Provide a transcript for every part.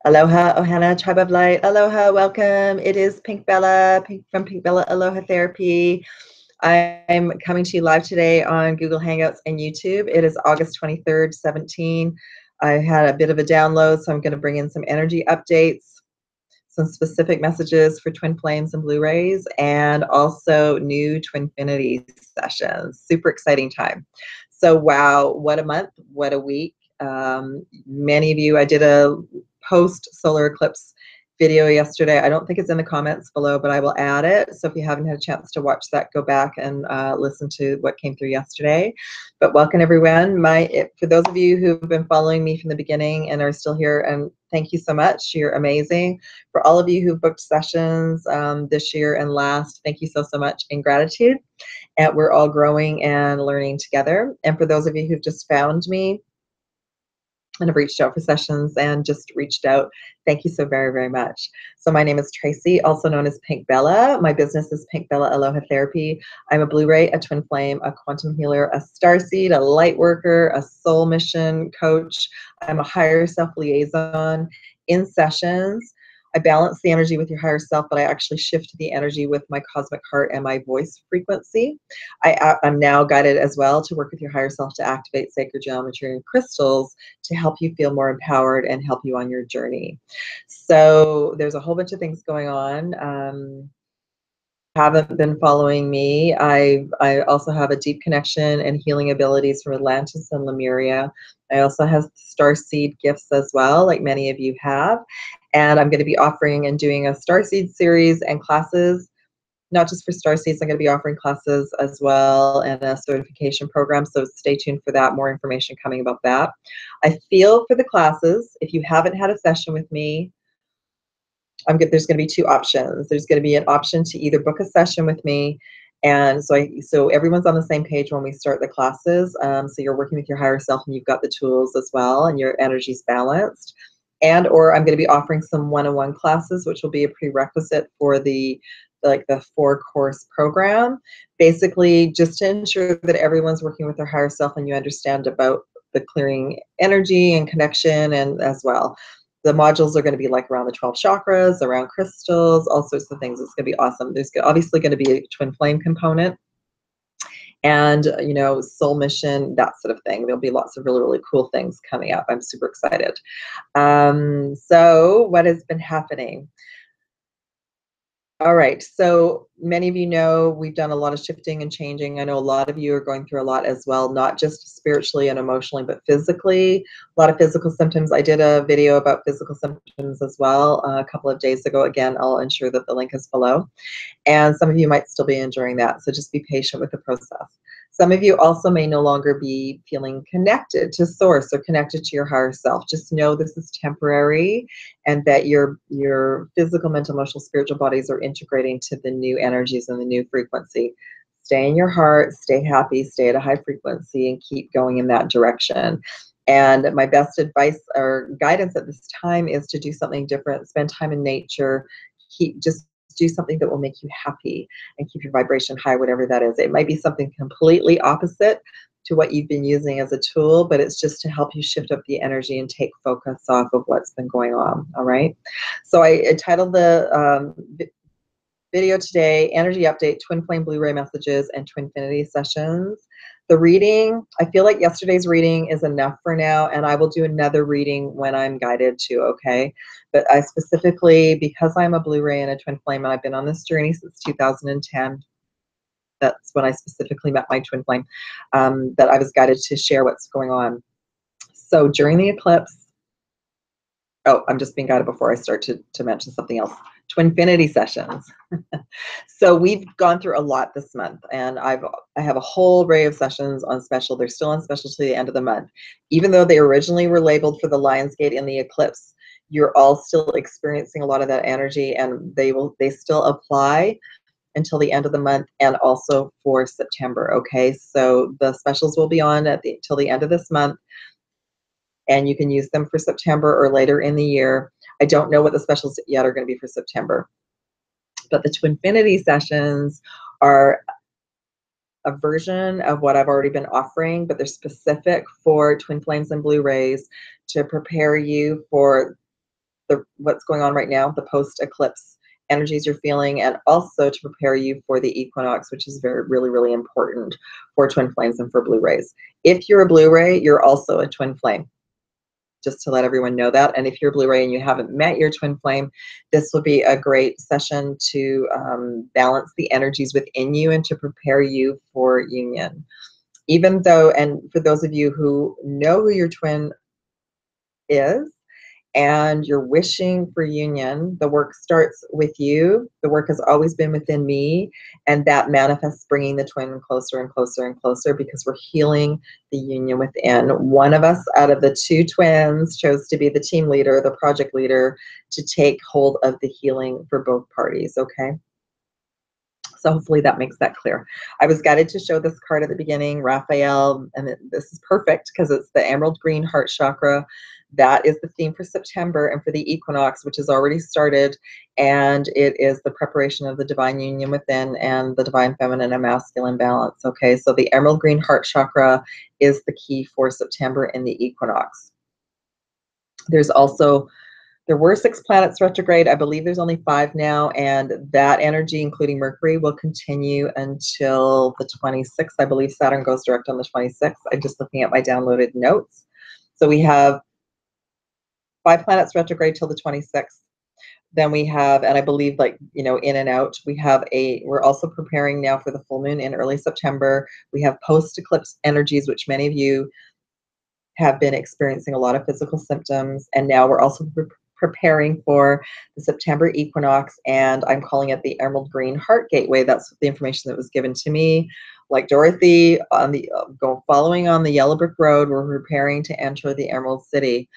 Aloha, Ohana, Tribe of Light. Aloha, welcome. It is Pink Bella, from Pink Bella Aloha Therapy. I'm coming to you live today on Google Hangouts and YouTube. It is August 23rd, 17. I had a bit of a download, so I'm going to bring in some energy updates, some specific messages for Twin Flames and Blu-rays, and also new Twinfinity sessions. Super exciting time. So wow, what a month, what a week. Many of you, I did a post solar eclipse video yesterday. I don't think it's in the comments below, but I will add it. So if you haven't had a chance to watch that, go back and listen to what came through yesterday. But welcome everyone. For those of you who've been following me from the beginning and are still here, and thank you so much. You're amazing. For all of you who've booked sessions this year and last, thank you so much in gratitude. And we're all growing and learning together. And for those of you who've just found me and have reached out for sessions and just reached out, thank you so very, very much. So my name is Tracy, also known as Pink Bella. My business is Pink Bella Aloha Therapy. I'm a Blu-ray, a twin flame, a quantum healer, a starseed, a light worker, a soul mission coach. I'm a higher self liaison in sessions. I balance the energy with your higher self, but I actually shift the energy with my cosmic heart and my voice frequency. I'm now guided as well to work with your higher self to activate sacred geometry and crystals to help you feel more empowered and help you on your journey. So there's a whole bunch of things going on. Haven't been following me, I also have a deep connection and healing abilities from Atlantis and Lemuria. I also have starseed gifts as well, like many of you have. And I'm going to be offering and doing a starseed series and classes, not just for starseeds. I'm going to be offering classes as well and a certification program. So stay tuned for that. More information coming about that. I feel for the classes, if you haven't had a session with me, there's going to be two options. There's going to be an option to either book a session with me, and so everyone's on the same page when we start the classes. So you're working with your higher self, and you've got the tools as well, and your energy's balanced. And or I'm going to be offering some one-on-one classes, which will be a prerequisite for the 4-course program. Basically, just to ensure that everyone's working with their higher self, and you understand about the clearing energy and connection, and as well. The modules are going to be like around the 12 chakras, around crystals, all sorts of things. It's going to be awesome. There's obviously going to be a twin flame component and, soul mission, that sort of thing. There'll be lots of really, really cool things coming up. I'm super excited. So what has been happening? All right, so many of you know we've done a lot of shifting and changing. I know a lot of you are going through a lot as well, not just spiritually and emotionally, but physically. A lot of physical symptoms. I did a video about physical symptoms as well a couple of days ago. Again, I'll ensure that the link is below. And some of you might still be enjoying that, so just be patient with the process. Some of you also may no longer be feeling connected to source or connected to your higher self. Just know this is temporary, and that your physical, mental, emotional, spiritual bodies are integrating to the new energies and the new frequency. Stay in your heart, stay happy, stay at a high frequency, and keep going in that direction. And my best advice or guidance at this time is to do something different. Spend time in nature. Just do something that will make you happy and keep your vibration high, whatever that is. It might be something completely opposite to what you've been using as a tool, but it's just to help you shift up the energy and take focus off of what's been going on. All right. So I titled the video today, Energy Update, Twin Flame Blu-ray Messages, and Twinfinity Sessions. The reading, I feel like yesterday's reading is enough for now, and I will do another reading when I'm guided to, okay? But I specifically, because I'm a Blu-ray and a Twin Flame, and I've been on this journey since 2010, that's when I specifically met my Twin Flame, that I was guided to share what's going on. So during the eclipse, I'm just being guided before I start to mention something else. Twinfinity sessions. So we've gone through a lot this month, and I have a whole array of sessions on special. They're still on special to the end of the month. Even though they originally were labeled for the Lionsgate and the eclipse, you're all still experiencing a lot of that energy, and they still apply until the end of the month, and also for September. Okay, so the specials will be on till the end of this month, and you can use them for September or later in the year. I don't know what the specials yet are going to be for September, but the Twinfinity sessions are a version of what I've already been offering, but they're specific for Twin Flames and Blu-rays to prepare you for what's going on right now, the post-eclipse energies you're feeling, and also to prepare you for the equinox, which is really, really important for twin flames and for blue rays. If you're a blue ray, you're also a twin flame, just to let everyone know that. And if you're a blue ray and you haven't met your twin flame, this will be a great session to balance the energies within you and to prepare you for union. Even though, and for those of you who know who your twin is, and you're wishing for union, the work starts with you. The work has always been within me, and that manifests bringing the twin closer and closer and closer, because we're healing the union within. One of us out of the two twins chose to be the team leader, the project leader, to take hold of the healing for both parties, okay? So hopefully that makes that clear. I was guided to show this card at the beginning, Raphael, and this is perfect because it's the emerald green heart chakra. That is the theme for September and for the equinox, which has already started, and it is the preparation of the divine union within and the divine feminine and masculine balance. Okay, so the emerald green heart chakra is the key for September in the equinox. There were 6 planets retrograde. I believe there's only 5 now, and that energy, including Mercury, will continue until the 26th. I believe Saturn goes direct on the 26th. I'm just looking at my downloaded notes. So we have 5 planets retrograde till the 26th. Then we have, and I believe, like, you know, in and out, we're also preparing now for the full moon in early September. We have post-eclipse energies, which many of you have been experiencing a lot of physical symptoms, and now we're also preparing for the September equinox, and I'm calling it the Emerald Green Heart Gateway. That's the information that was given to me. Like Dorothy, on the following on the Yellow Brick Road, we're preparing to enter the Emerald City.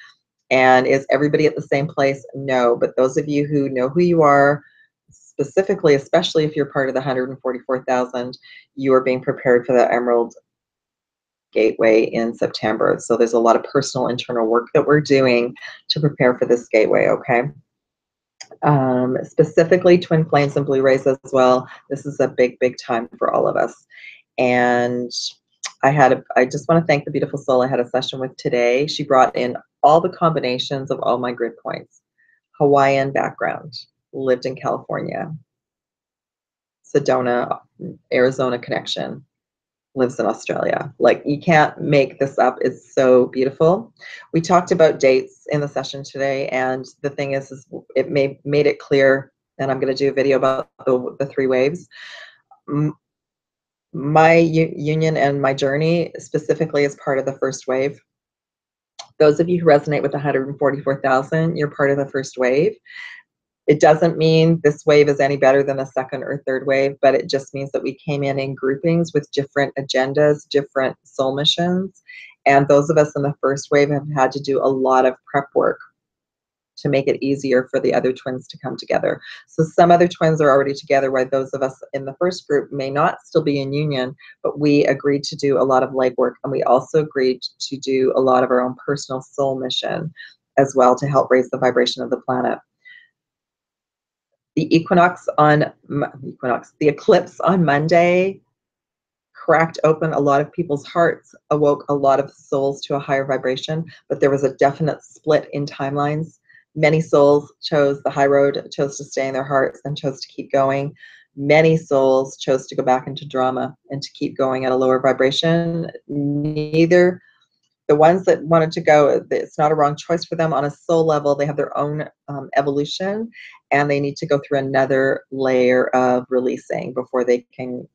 And is everybody at the same place? No, but those of you who know who you are, specifically, especially if you're part of the 144,000, you are being prepared for the Emerald Gateway in September. So there's a lot of personal internal work that we're doing to prepare for this gateway, okay? Specifically twin flames and blue rays as well. This is a big, big time for all of us. And I just want to thank the beautiful soul I had a session with today. She brought in all the combinations of all my grid points. Hawaiian background, lived in California. Sedona, Arizona connection, lives in Australia. Like, you can't make this up. It's so beautiful. We talked about dates in the session today, and the thing is it made it clear, and I'm going to do a video about the 3 waves. My union and my journey specifically is part of the first wave. Those of you who resonate with 144,000, you're part of the first wave. It doesn't mean this wave is any better than the second or third wave, but it just means that we came in groupings with different agendas, different soul missions. And those of us in the first wave have had to do a lot of prep work to make it easier for the other twins to come together. So some other twins are already together, while those of us in the first group may not still be in union, but we agreed to do a lot of legwork, and we also agreed to do a lot of our own personal soul mission as well to help raise the vibration of the planet. The eclipse on Monday cracked open a lot of people's hearts, awoke a lot of souls to a higher vibration, but there was a definite split in timelines. Many souls chose the high road, chose to stay in their hearts, and chose to keep going. Many souls chose to go back into drama and to keep going at a lower vibration. Neither. The ones that wanted to go, it's not a wrong choice for them on a soul level. They have their own evolution, and they need to go through another layer of releasing before they can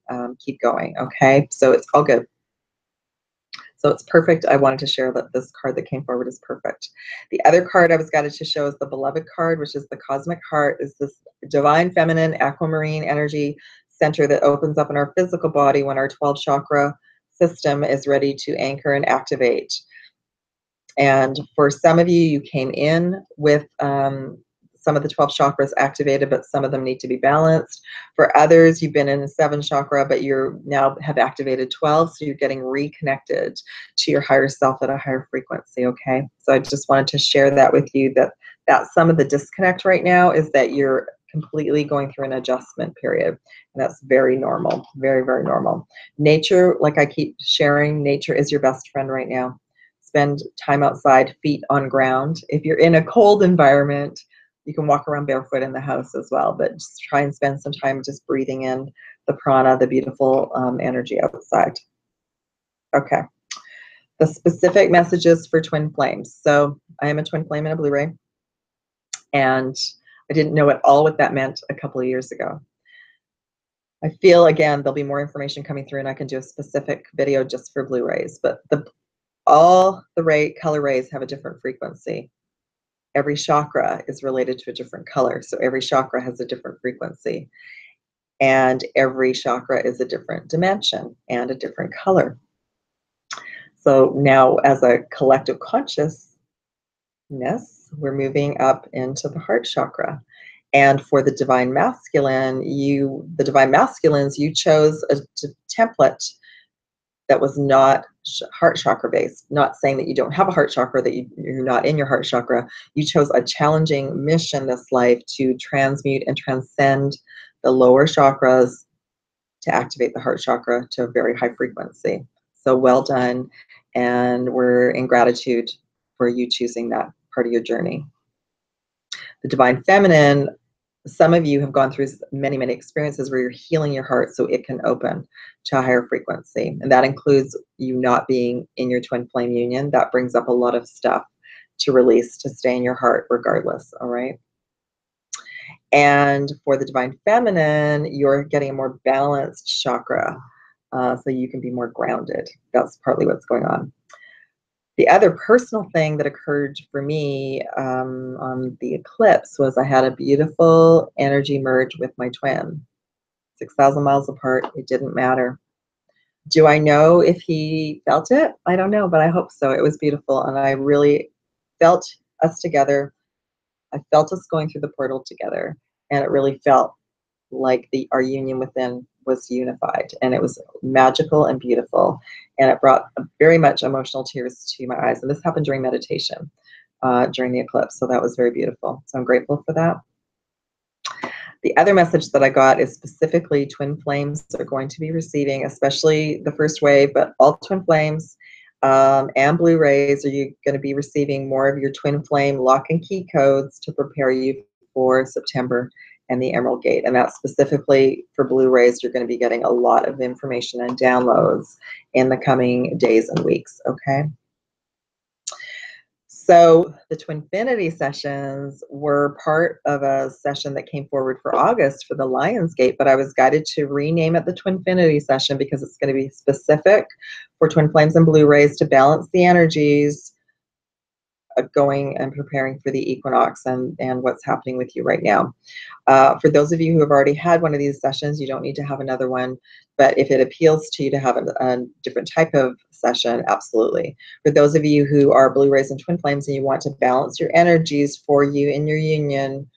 keep going, okay? So it's all good. So it's perfect. I wanted to share that this card that came forward is perfect. The other card I was guided to show is the Beloved card, which is the Cosmic Heart. Is this divine feminine aquamarine energy center that opens up in our physical body when our 12 chakra system is ready to anchor and activate. And for some of you, you came in with some of the 12 chakras activated, but some of them need to be balanced. For others, you've been in the 7 chakra, but you're now have activated 12, so you're getting reconnected to your higher self at a higher frequency, okay? So I just wanted to share that with you, that some of the disconnect right now is that you're completely going through an adjustment period, and that's very normal, very, very normal. Nature, like I keep sharing, nature is your best friend right now. spend time outside, feet on ground. If you're in a cold environment, you can walk around barefoot in the house as well, but just try and spend some time just breathing in the prana, the beautiful energy outside. Okay. The specific messages for twin flames. So I am a twin flame and a Blu-ray, and I didn't know at all what that meant a couple of years ago. I feel, again, there'll be more information coming through, and I can do a specific video just for Blu-rays, but all the color rays have a different frequency. Every chakra is related to a different color, so every chakra has a different frequency, and every chakra is a different dimension and a different color. So now, as a collective consciousness, we're moving up into the heart chakra. And for the divine masculine, the divine masculines, you chose a template that was not heart chakra based. Not saying that you don't have a heart chakra, that you're not in your heart chakra. You chose a challenging mission this life to transmute and transcend the lower chakras to activate the heart chakra to a very high frequency. So well done, and we're in gratitude for you choosing that part of your journey. The divine feminine, some of you have gone through many, many experiences where you're healing your heart so it can open to a higher frequency. And that includes you not being in your twin flame union. That brings up a lot of stuff to release, to stay in your heart regardless, all right? And for the divine feminine, you're getting a more balanced chakra, so you can be more grounded. That's partly what's going on. The other personal thing that occurred for me on the eclipse was I had a beautiful energy merge with my twin. 6,000 miles apart, it didn't matter. Do I know if he felt it? I don't know, but I hope so. It was beautiful, and I really felt us together. I felt us going through the portal together, and it really felt like our union within was unified, and it was magical and beautiful, and it brought very much emotional tears to my eyes. And this happened during meditation, during the eclipse, so that was very beautiful. So I'm grateful for that. The other message that I got is specifically twin flames are going to be receiving, especially the first wave, but all twin flames and Blu-rays, are you going to be receiving more of your twin flame lock and key codes to prepare you for September and the Emerald Gate. And that's specifically for Blu-rays. You're going to be getting a lot of information and downloads in the coming days and weeks, okay? So the Twinfinity sessions were part of a session that came forward for August for the Lion's Gate, but I was guided to rename it the Twinfinity session because it's going to be specific for twin flames and Blu-rays to balance the energies going and preparing for the equinox and what's happening with you right now. For those of you who have already had one of these sessions, you don't need to have another one, but if it appeals to you to have a different type of session, absolutely. For those of you who are Blu-rays and twin flames and you want to balance your energies for you in your union,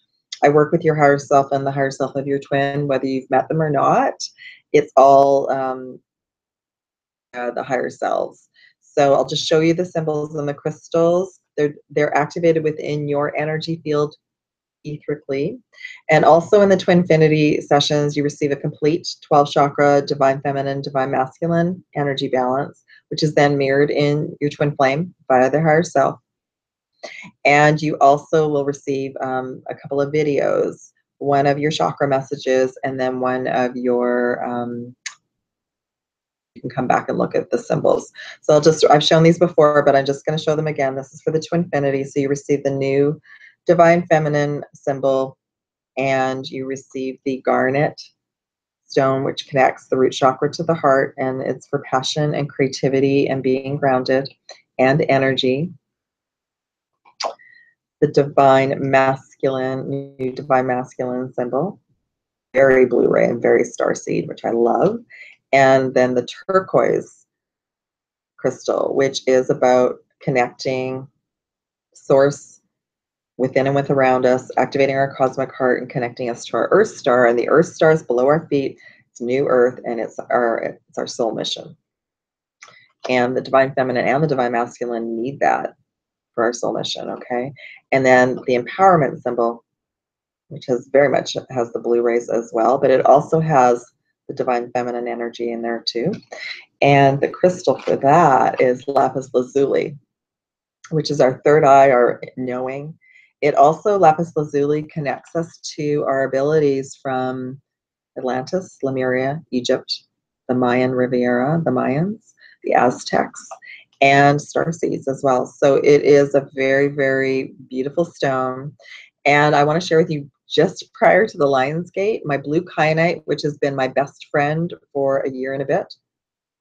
I work with your higher self and the higher self of your twin, whether you've met them or not. It's all the higher selves. So I'll just show you the symbols and the crystals. They're activated within your energy field etherically. And also in the Twinfinity sessions, you receive a complete 12 chakra, divine feminine, divine masculine energy balance, which is then mirrored in your twin flame via their higher self. And you also will receive a couple of videos, one of your chakra messages, and then one of your you can come back and look at the symbols. So I've shown these before, but I'm just going to show them again. This is for the Twinfinity. So you receive the new divine feminine symbol, and you receive the garnet stone, which connects the root chakra to the heart, and it's for passion and creativity and being grounded and energy. The divine masculine, new divine masculine symbol, very Blu-ray and very starseed, which I love. And then the turquoise crystal, which is about connecting source within and with around us, activating our cosmic heart and connecting us to our Earth star. And the Earth star is below our feet. It's new Earth, and it's our soul mission. And the divine feminine and the divine masculine need that for our soul mission, okay? And then the empowerment symbol, which has very much has the Blu-rays as well, but it also has the divine feminine energy in there too. And the crystal for that is lapis lazuli. which is our third eye, our knowing. It also, lapis lazuli, connects us to our abilities from Atlantis, Lemuria, Egypt, the Mayan Riviera, the Mayans, the Aztecs, and starseeds as well. So it is a very, very beautiful stone. And I want to share with you, just prior to the Lion's Gate, my blue kyanite, which has been my best friend for a year and a bit,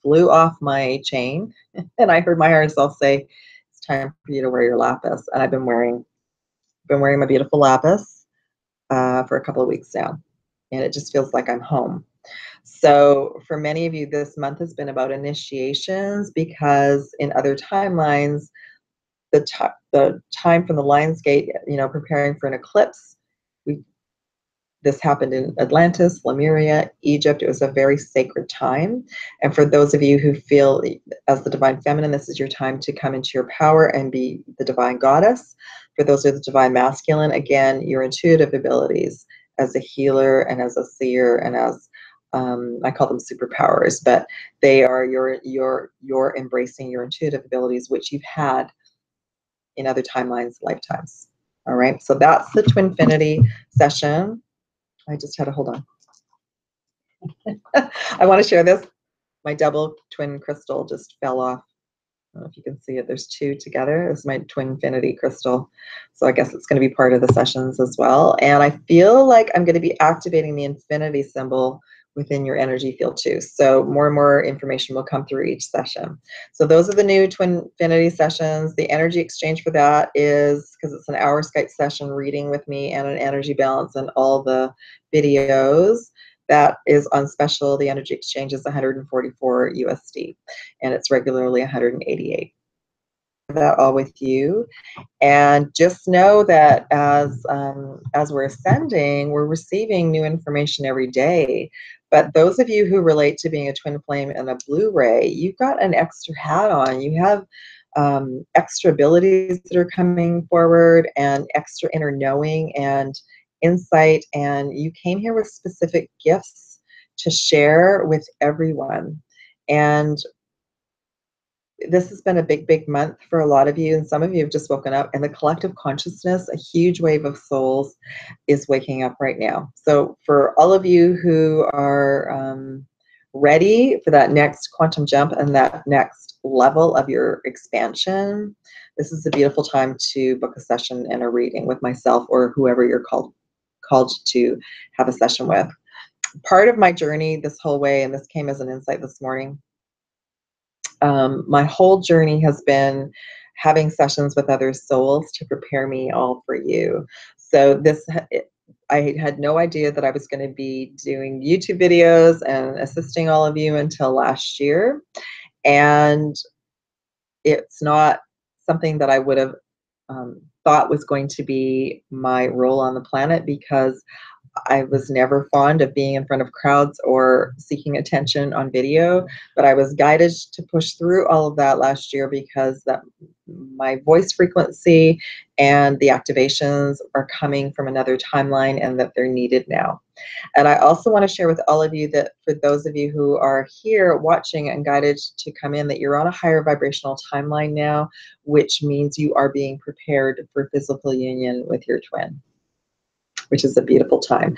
flew off my chain. And I heard my higher self say, it's time for you to wear your lapis. And I've been wearing my beautiful lapis for a couple of weeks now. And it just feels like I'm home. So for many of you, this month has been about initiations, because in other timelines, the time from the Lion's Gate, preparing for an eclipse, this happened in Atlantis, Lemuria, Egypt. It was a very sacred time. And for those of you who feel as the divine feminine, this is your time to come into your power and be the divine goddess. For those of the divine masculine, again, your intuitive abilities as a healer and as a seer and as I call them superpowers, but they are your embracing your intuitive abilities, which you've had in other timelines, lifetimes. All right, so that's the Twinfinity session. I just had to hold on. I want to share this. My double twin crystal just fell off. I don't know if you can see it. There's two together. This is my Twinfinity crystal. So I guess it's going to be part of the sessions as well. And I feel like I'm going to be activating the infinity symbol within your energy field too. So more and more information will come through each session. So those are the new Twinfinity sessions. The energy exchange for that is, because it's an hour Skype session reading with me and an energy balance and all the videos, that is on special. The energy exchange is 144 USD, and it's regularly 188. That all with you. And just know that as we're ascending, we're receiving new information every day. But those of you who relate to being a twin flame and a blue ray, you've got an extra hat on. You have extra abilities that are coming forward, and extra inner knowing and insight. And you came here with specific gifts to share with everyone. And this has been a big, big month for a lot of you, and some of you have just woken up, and the collective consciousness, a huge wave of souls, is waking up right now. So for all of you who are ready for that next quantum jump and that next level of your expansion, this is a beautiful time to book a session and a reading with myself or whoever you're called to have a session with. Part of my journey this whole way, and this came as an insight this morning, my whole journey has been having sessions with other souls to prepare me all for you. So I had no idea that I was going to be doing YouTube videos and assisting all of you until last year. And it's not something that I would have thought was going to be my role on the planet, because I was never fond of being in front of crowds or seeking attention on video, but I was guided to push through all of that last year, because that my voice frequency and the activations are coming from another timeline, and that they're needed now. And I also want to share with all of you that for those of you who are here watching and guided to come in, that you're on a higher vibrational timeline now, which means you are being prepared for physical union with your twin, which is a beautiful time.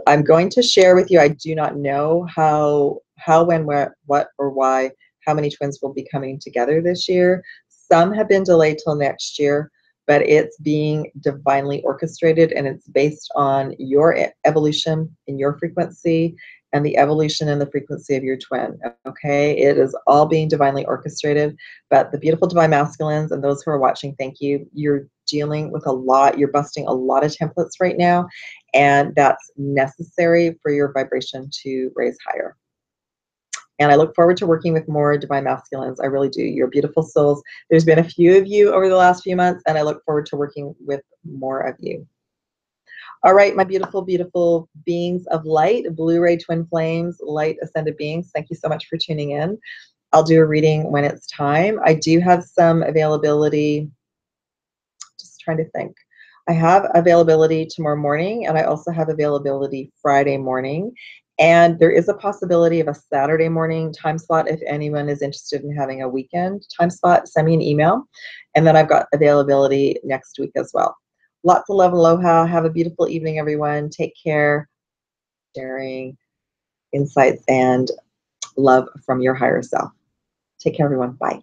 I'm going to share with you, I do not know how, when, where, what, or why, how many twins will be coming together this year. Some have been delayed till next year, but it's being divinely orchestrated, and it's based on your evolution in your frequency and the evolution and the frequency of your twin, okay? It is all being divinely orchestrated, but the beautiful divine masculines and those who are watching, thank you. You're dealing with a lot, you're busting a lot of templates right now, and that's necessary for your vibration to raise higher. And I look forward to working with more divine masculines. I really do. You're beautiful souls. There's been a few of you over the last few months, and I look forward to working with more of you. All right, my beautiful, beautiful beings of light, Blu-ray twin flames, light ascended beings, thank you so much for tuning in. I'll do a reading when it's time. I do have some availability, just trying to think. I have availability tomorrow morning, and I also have availability Friday morning. And there is a possibility of a Saturday morning time slot. If anyone is interested in having a weekend time slot, send me an email. And then I've got availability next week as well. Lots of love and aloha. Have a beautiful evening, everyone. Take care. Sharing insights and love from your higher self. Take care, everyone. Bye.